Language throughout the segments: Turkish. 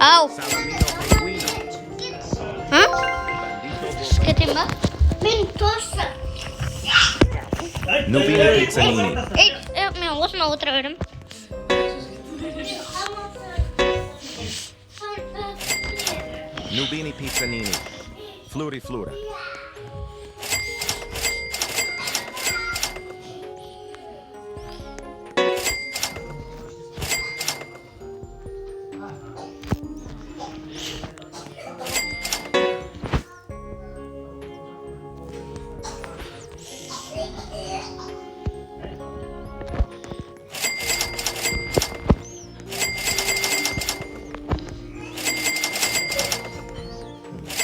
Au. Salamino pinguino. Hah? Schitti mbak? Nubini pizzanini. Me was nou terug. Nubini pizzanini. Fluri flura.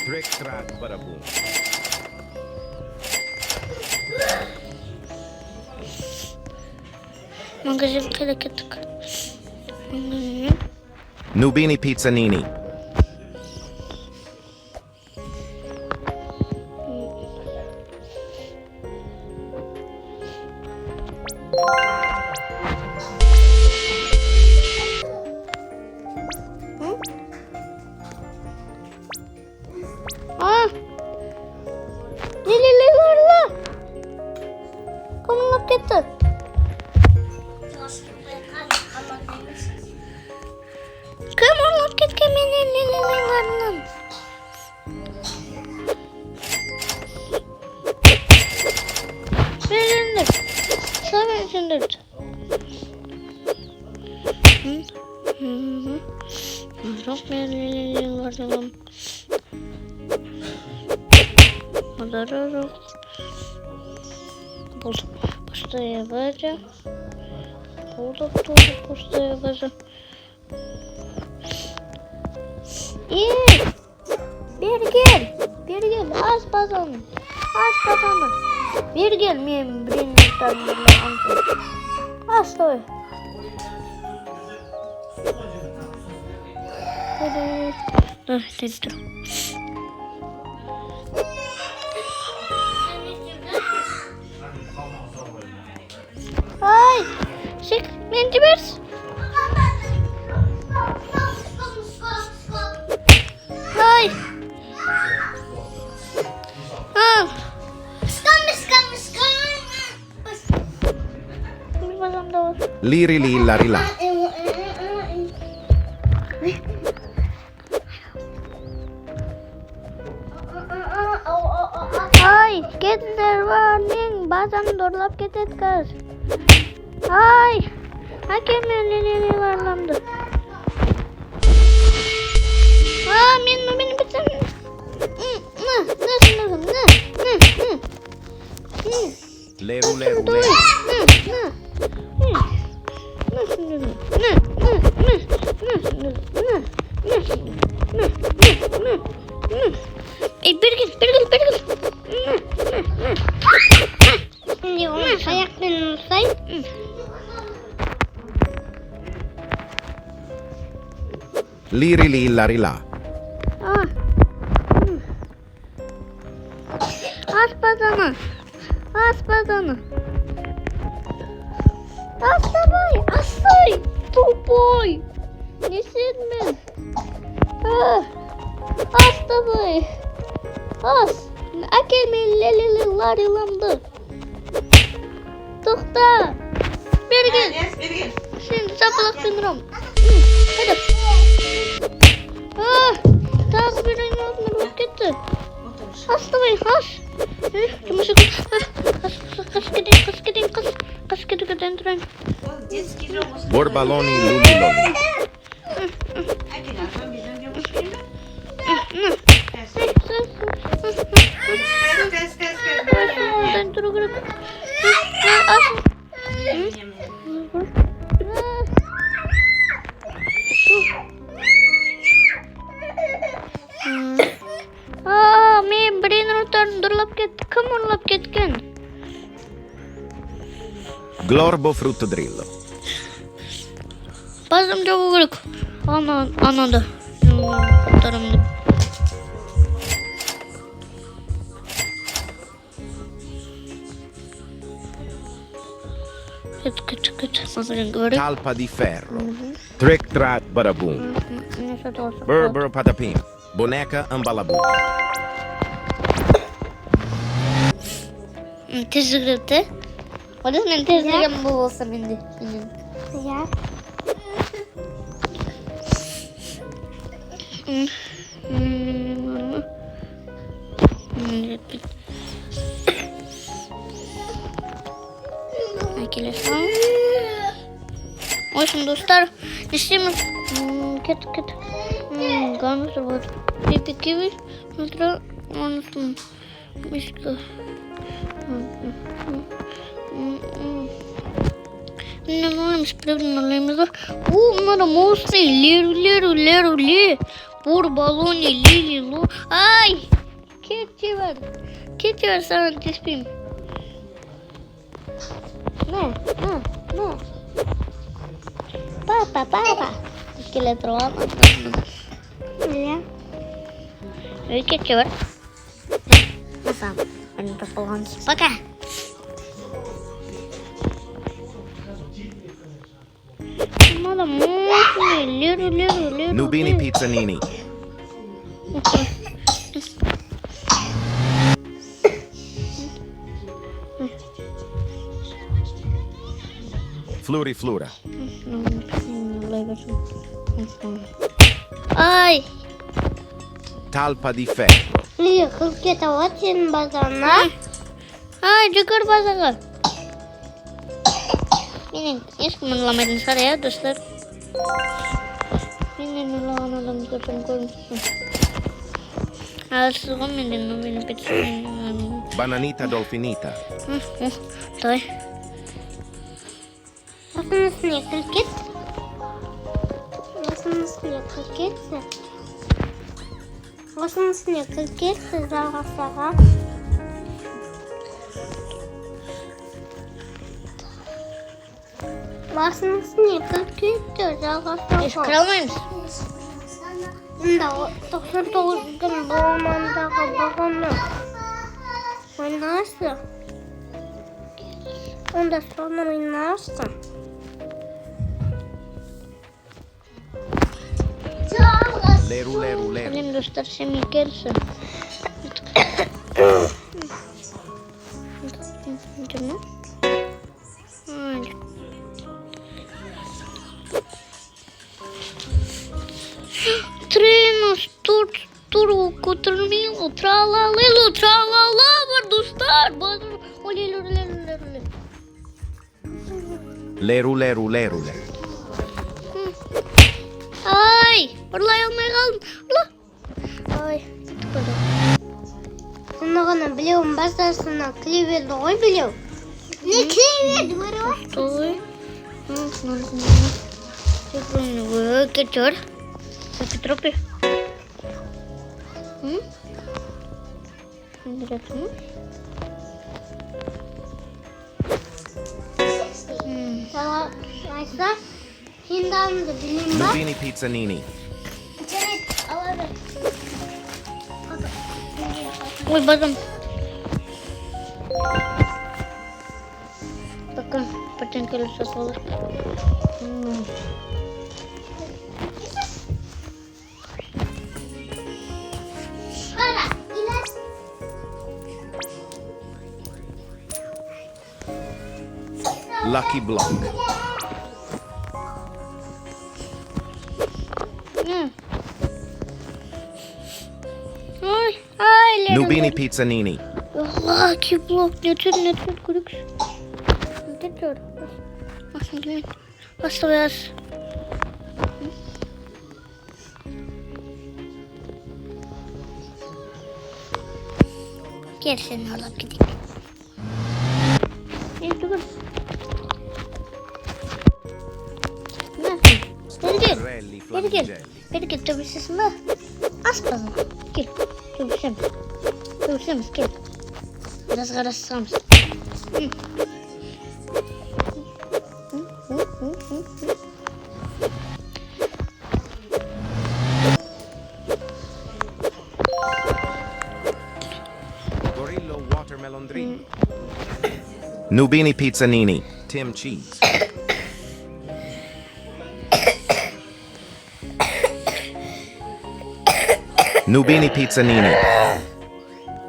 Trick track bada boom. Magazin keda kettik. Nubini pizzanini. Lililerle. Kamu lap kettik. Kamu lap ketken menen lililerle. Verendir. Sana içindir. Çok lililerle. Подарок. Пустая база. Булдок тоже пустая база. Бергел, аз базаны. Бергел, мен брейнрот'тан стой. Тетір. Ay, sik, mentibers. Ay. Ah. Skam. Bir bazam da var. Liri li lari la. Ay, ketler var ning bazam dorlap ketet kız. Ay, hakem lili varlandı. Men beni bitsin. Leru. Bergil. Ayaklarını say. Liri li lari la. Aspadana. Asay. Tupay. Nesin ben? Astabay. Akelmeyin leliler yılandı. Tohta. Bergil. Şimdi sapılak sınırım. Hadi. Takbirin yolunu bulup gitti. Astabay. Çamaşır. Kas gidin durayım. Borbaloni luli loli. Men breynrot'tan durlap ketken. Glorbo fruttodrillo. Bazım çok gerek. Anladı. Tarımda. Talpa di ferro. Trick track bada boom. satın olsun. Burbur patapim. Boneca ambalabu. Teşekkür. O da senin teşekkür bu olsa bindi. Ya. Olsun dostlar. İşte ket. Ganus var. Bir kivi. Sonra anasın. Miska. Não escrevo na lembra. Mano, moça, ler. Por balone, lilo. Ai! Que tiver sana tespim. No. Papa. Que le trova. Ya. Que tiver. Nasıl? Ano pa pala? Paka. Mano, moça, ler. Nubini pizzanini. Flora. Ai! Talpa di ferro. Лия, какие-то очень базана. Ai, çıkar bazalar. Benim hiç mınlamadın saraya dostlar. Benim mınlamadım tutun koymuşsun. Asıl benim peçetem. Bananita dolfinita. Той. Вот у нас несколько. Сага. Basın Hiç kırılmıyor musun? Да, 99 gün bu ormandağı babamla oynarsa. Ondan sonra oynarsa. Leru. Benim dostlar şimdi gelsin. Tamam. Trenos, turco, tremilo, tralala var dostlar. Leru. Ay, oraya kaldım. Ay, Sonra biliyorum bazısına klivet biliyorum. Ne klivet var o? Sтой. Кетер. Петропи. Aysa Hinda'nın da bileyim bak. Nubini pizzanini. İçeri alalım. Ой, базам. Bakın, patenkeleri satılır. Lucky block. Ay, Nubini pizzanini. Lucky block. Nedir kuruks. Nedir? Aslında basta beyaz. Gel seni alıp gidelim. Dur. Gel. Tabii sesime. Az bana. Gel. Tabii gel. Biraz karıştıralım. Gorillo watermelon drink. Nubini pizzanini. Tim cheese. Nubini pizzanini.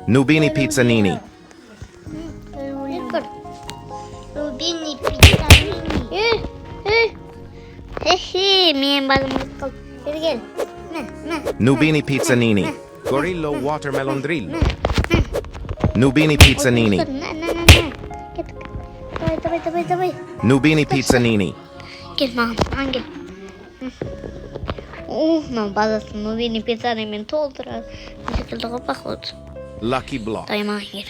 Nubini pizzanini. Rubini pizzanini. Men balım kalk. Gel. Nubini pizzanini. Gorillo watermelon drill. Nubini pizzanini. Git. Давай. Nubini pizzanini. Gel mağam. Gel. Нам bazısını beni pizzanemi doldurar. Bu şekilde kapak. Lucky block. Daima gel.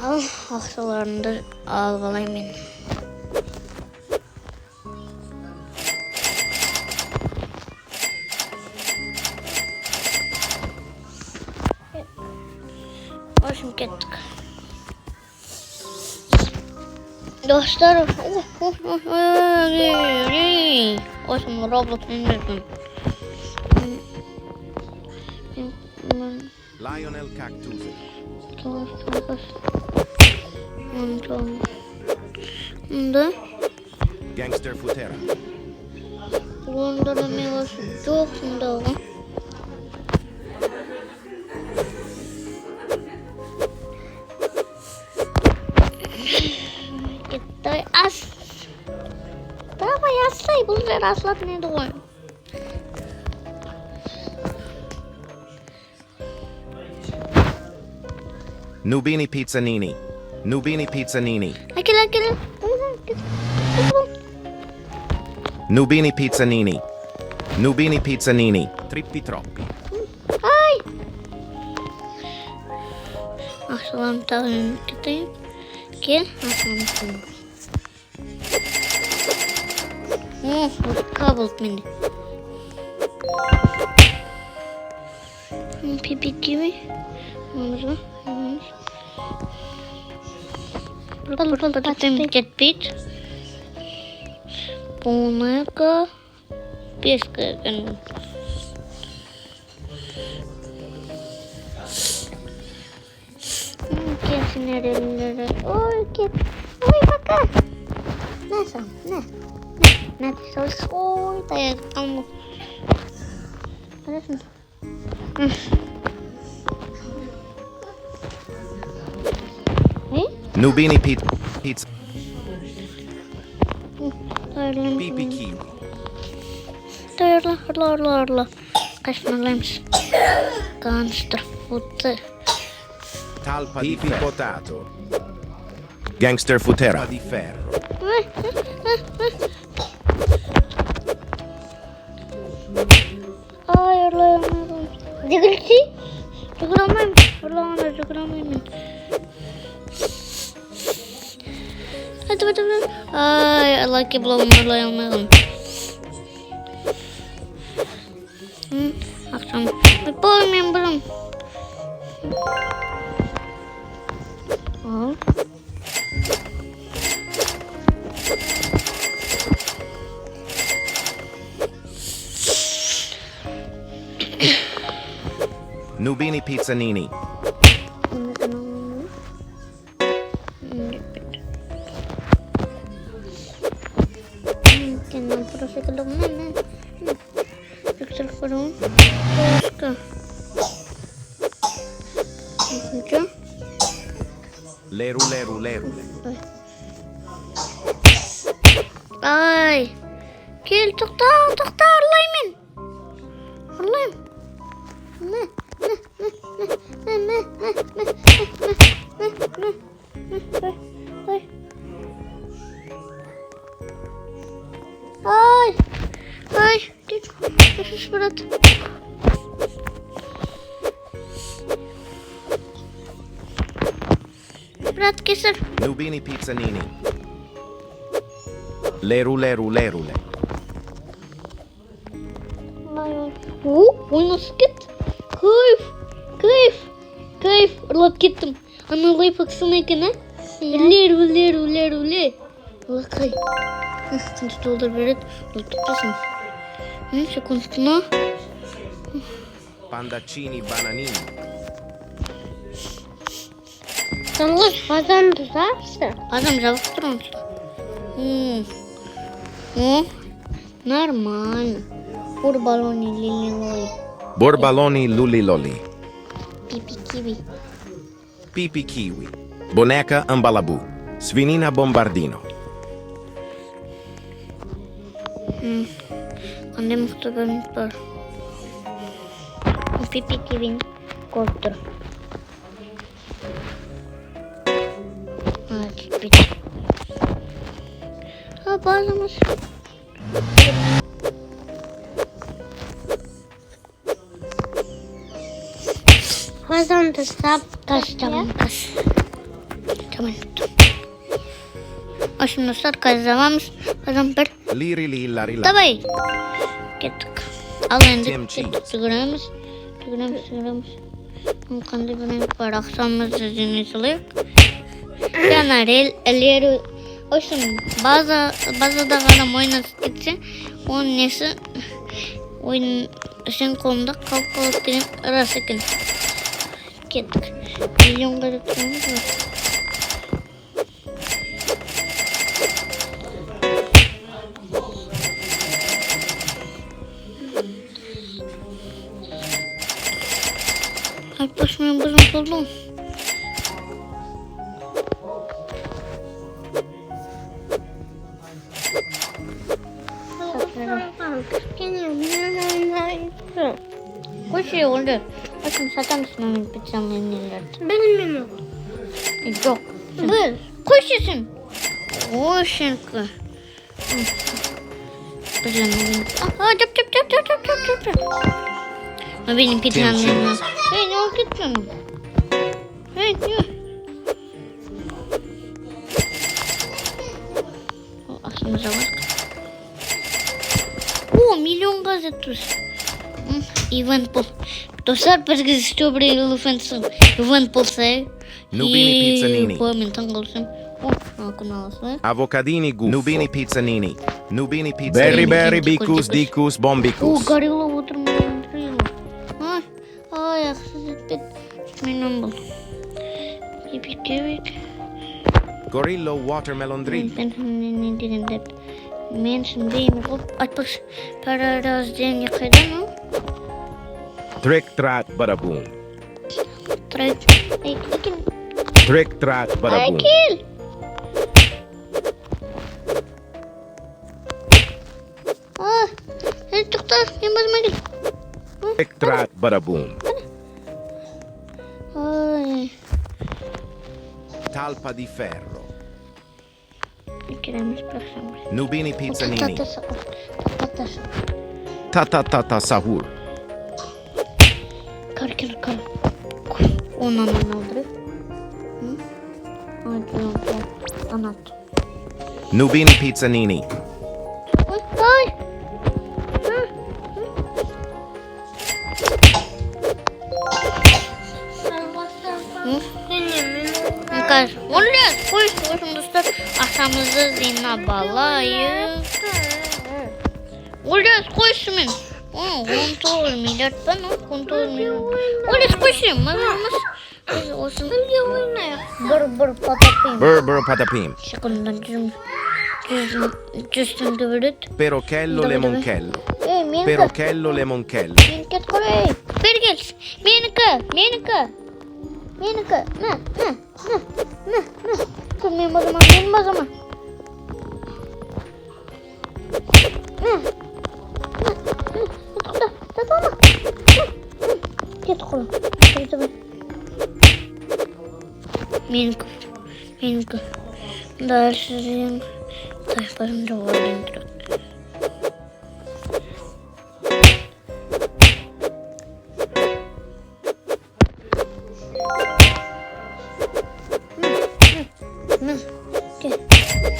Al aksalarını da algılayayım ben. Hoşum gittik. Dostlar. Hoşum Roblox indirdim. Lionel Cactus. Bunda Gangster Futera. bunda da meyve çok bunda. Kita as. Давай asla bunlar asla ne doğru. Nubini pizzanini. Nubini pizzanini. Akil. Nubini pizzanini. Nubini pizzanini. Trippi troppi. Ay. Aslan tahmin kita. Gel aslan. Kabul beni. Pipi gibi. Burada. Burada jet bit. Bunaka peska kan. Kesin nerelere. Oy git. Oy bakın. Nasıl? Ne sos? Oy dayak kamu. Neresi? Nubini pizza. Dayanın. Pipi kiwi. Dayanın. Kaçmalıymış. Gangster food. Talpa di potato. Gangster Futera. Di ferro. Ay Allah'ım. Dikilsi. Çıkıramayım. Hadi. Ay Allah ki bulamıyorum. Akşam. Yapamıyorum bulam. Al. Nubini pizzanini. Leru. Ay. Gel toxta Allah'ım. Ay. Git. Bırak. Bırak keser. Nubini pizzanini. Leru. Oy nasıl git? Kayıf. Alıp gittim. Analayıp aksana ekine. Leru. Allah kay. Sen doldur böyle. Tuttasın. Şu konuştuğuna. Pandaccini bananini. Sen bazen düzelsin. Adam cevap durmuş. Normal. Burbaloni lililoi. Borbaloni luliloli. Pipi kiwi. Pipi kiwi. Boneca ambalabu. Svinina bombardino. Qanday muxtabirimiz bor? Pipi kiwini ko'rib tur. Bitti. Ha, bazımız. Kazandı sap Tamam. Şimdi dostlar kazanmamız. Kazan bir. Liri lilla rilla. Давай. Gittik. Alındık. Kimchi. Sigoramiz. Qanday bir renk var. Aqsamımızı dinleyicilik. Yani elleri olsun. Bazıda adam oynasıp gitse onun nesi oyun sen kolunda kalk dedim arası gün. Gittik. Milyon gazetemiz var. Ay başımın bozum buldum. Koşuyor oldu. Bakın satar mısın onun pizzanın ellerinde? Benim mi? Yok. Buyur. Koşuyorsun. Koşun. Cıp. Benim pizzanın ellerinde. Hey ne oldu canım? Hey ne? Aslımıza bak. Oo milyon gazetus. Иван Пол. Достар перегрыз добрый элефантсын. Иван Пол сай. Nubini pizzanini. Помню, голосом. О, окуналась. Avocadini gu. Nubini pizzanini. Nubini Berry, pizzanini. berry, Bicus dicus О, bombicus. горело утром. Ай, haksız ettik. Benim bu. Kevik. Gorillo watermelon drill. Ben ne dedim de. Men şimdi mi hop atmış. Para razden yakadan mı? Trick trat bada boom. Trek. Ekin. Trick trat bada boom. Ekin. Ah, sen çıktı. Yemez mi? Trick trat bada boom. Ay. Talpa di ferro. Kiremiz bıraksam. Nubini pizzanini. Tatası. Ta sahur. Kar. Ondan aldırıp. Anlat. Nubini pizzanini. Ay. Kar. Olacak. Koy dostlar. Asamızı zina balayı. Olacak. Koy şimdi. Kontrol milyar ben o kontrol milyar. Olacak koy şimdi. Mazamız. Olsun. Bır patapim. Bur patapim. Sekundan cüstüm devirdik. Perochello lemoncello. Menka. Perochello lemoncello. Menka koy. Bergels. Menka. Ne. Kız benim o zaman. Tamam. Git kola. Menka. Dersizim. Tayfarım da var dentro.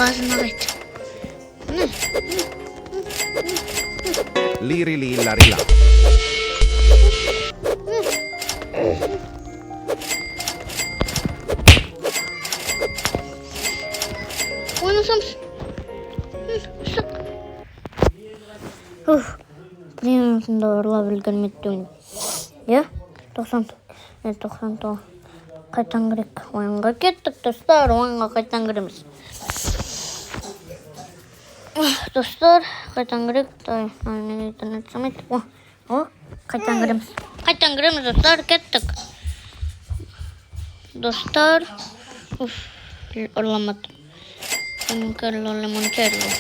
Ağzına git. Liri lilla rilla. Oynasam. Benim doğru bilgen mittim. Ya, 90. Kaytan gerek. Oyunga gittik dostlar. Oyunga kaytan geremiz. Dostlar, қайтадан кірейік. Интернет самайды. Қайтадан кіреміз. Қайтадан кіреміз, достар, кеттік. Достар. Орламады. Лимончелло.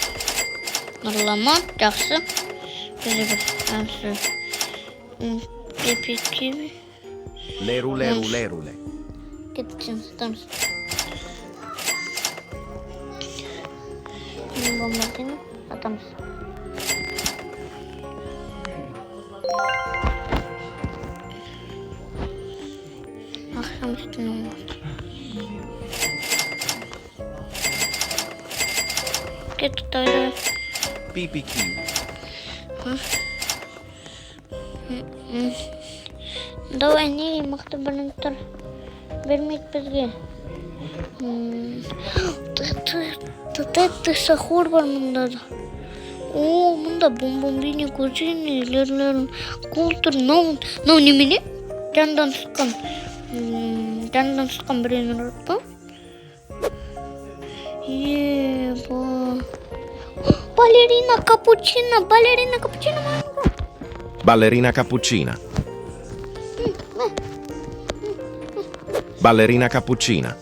Орламады, жақсы. Бізде бір әмсі. Пепи-киви. Lerule. Кеттік, жатамыз. Бомбардины атамыз. Ақшам үстіне олмады. Кеттік, давай. Pipi-kiwi. Давай, неге мықты брендтер бермейді бізге? Ты сахур бар мұнда да. Мұнда бомбомбини, кузини, лерлерін, култур, нау немене? Жандан шыққан брейнрот па? Балерина капучино маңға. Ballerina cappuccina. Ballerina cappuccina.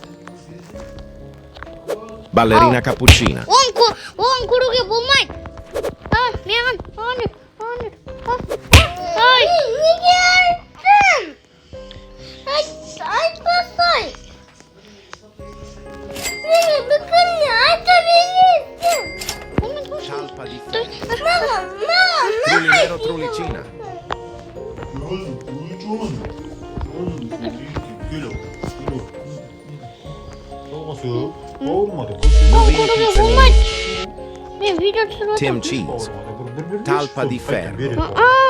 Ballerina cappuccina. Оған көруге болмайды. Маған, аныр. Ай! Неге айттың? Айтпасай. Неге бүкінне айта бересің? Scialpa di Маған. Trullinero trullicina. Көруге болмайды. Мен видео түсіріп Tim отырмын. cheese. Talpa di ferro.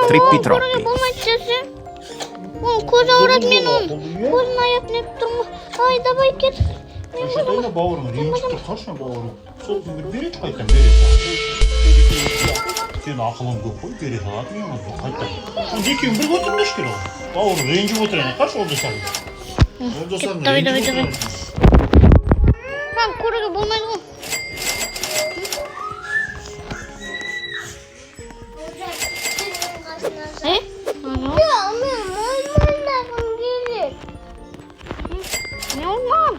Trippi Көруге troppi. болмайды сесі. Көз ауырады мен оның. Көзін аяп неп тұрмын. Ай, давай кет. Шатайна бауырың, ренжіп қашан бауырың? Сол күн береді қайтан береді. Сен ақылың көп қой, бере салатын ең азы қайтан. Екеуің бір отырмаш керек. Бауырың ренжіп отырайын, қаршы олдасарың. Олдасарың ренжіп отырайын. Көруге болмайды ғой. Не olmam.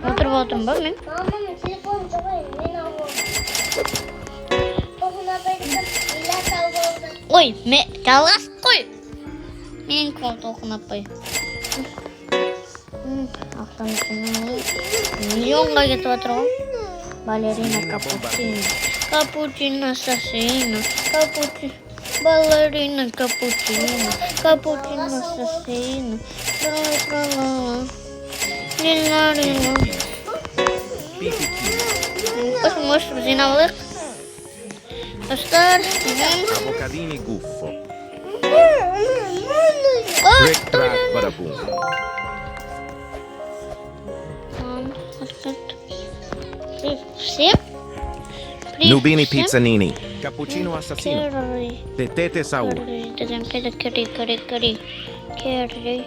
Отырып отырмын ба мен? Маманың телефонын жоғай, мен алып. Тоғына бәйдім, илат алып. Ой, жалғас қой. Мен қол тоқынап қой. Ақшам миллионға кетіп отыр ғой. Балерина капучино. Капучино ассасино. Балерина капучино. Капучино ассасино. Лила. Осым жинап алайық. Достар. Avocadini guffo. О, Trick track bada boom. Всем. Nubini pizzanini. Cappuccino assassino. Tetete saur. Curry.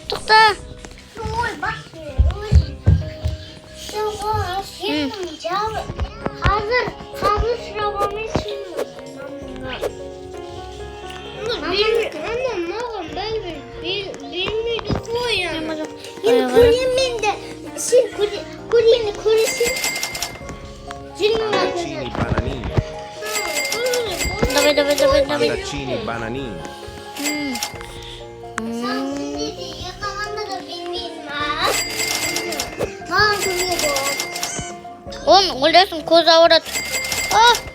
Тоқта. Ой, бақсы, ой. Соған, сен жауы. Қазір сұрап алмайсың. Маған бермейді қой. Мен көрем менде. Сен көрені көресің. Panettini bananini. Давай. Panettini bananini. Он ойласын көз ауырады.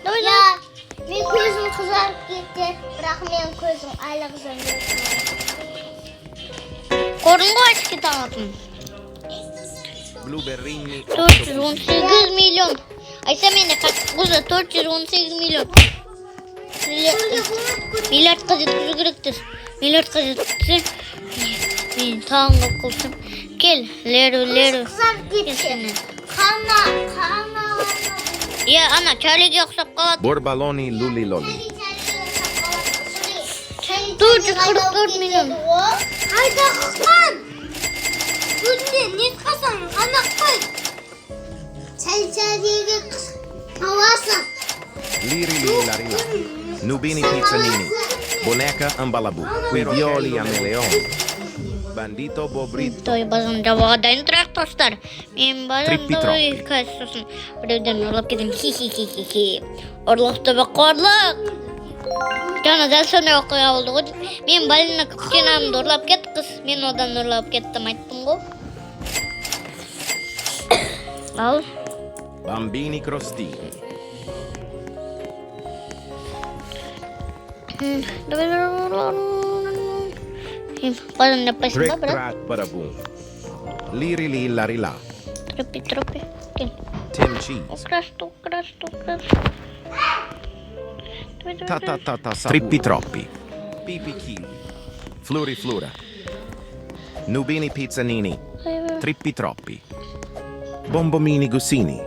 Давай. Мен көзім қызарып кетті, бірақ мен көзім әлі қызарып. Көрдің ғой ішке таңатын. Blueberrini. 418 миллион. Айса мені қызы 418 миллион. Миллиардқа жеткізу керектір. Миллиардқа жеткізсе, мен таңғы қылсым. Кел, леру. Қызарып кетті. Қана. Ана, чалиге ұқсап қалады. Borbaloni luliloli. Dur. 444 milyon. Hayda Hakan. Bunun ne kasan anak koy. Çelçeliğe havasa. Liri li la rila. Nubini pizzanini. Boneca ambalabu. Quivioli a meleon. Bandito bobrito. Той базан жабағадайын тұрақ достар. Мен базан Триппи той троппи. қазір сосын біреуден ұрлап кетем. Хи-хи-хи-хи-хи. Ұрлықты баққорлық. Жаңа дәл сондай оқиға болды ғой. Мен балина капитанымды ұрлап кетті қыз. Мен одан ұрлап кеттім айттым ғой. Ал. Bambini crostini. Базан напайсың Trick ба, брат? trat badaboom. Liri li la rila. Тропи. Кел. Tim cheese. Украсты. Ta ta ta ta sa. Trippi troppi. Pipi kiwi. Fluri flura. Nubini pizzanini. Trippi troppi. Bombomini gusini.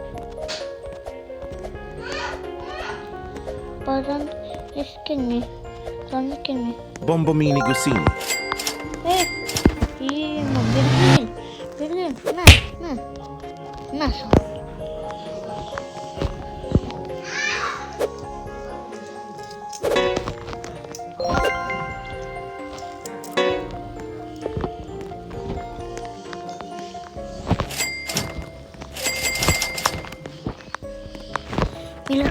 Базан ескенме. Заны келме. Bombomini gusini. İyi mi? Bildin. Nasıl? Mila.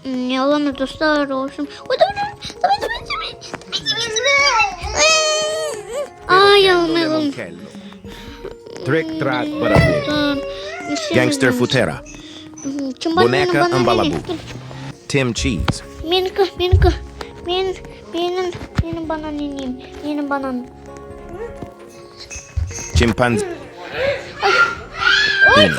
Ne olamaz dostlar olsun. Ay almayalım. Kello. Trick trat badaboom. Gangster futera. Boneca ambalabu. Tim cheese. Benim bananım. Benim banan. Chimpanzee. Ay.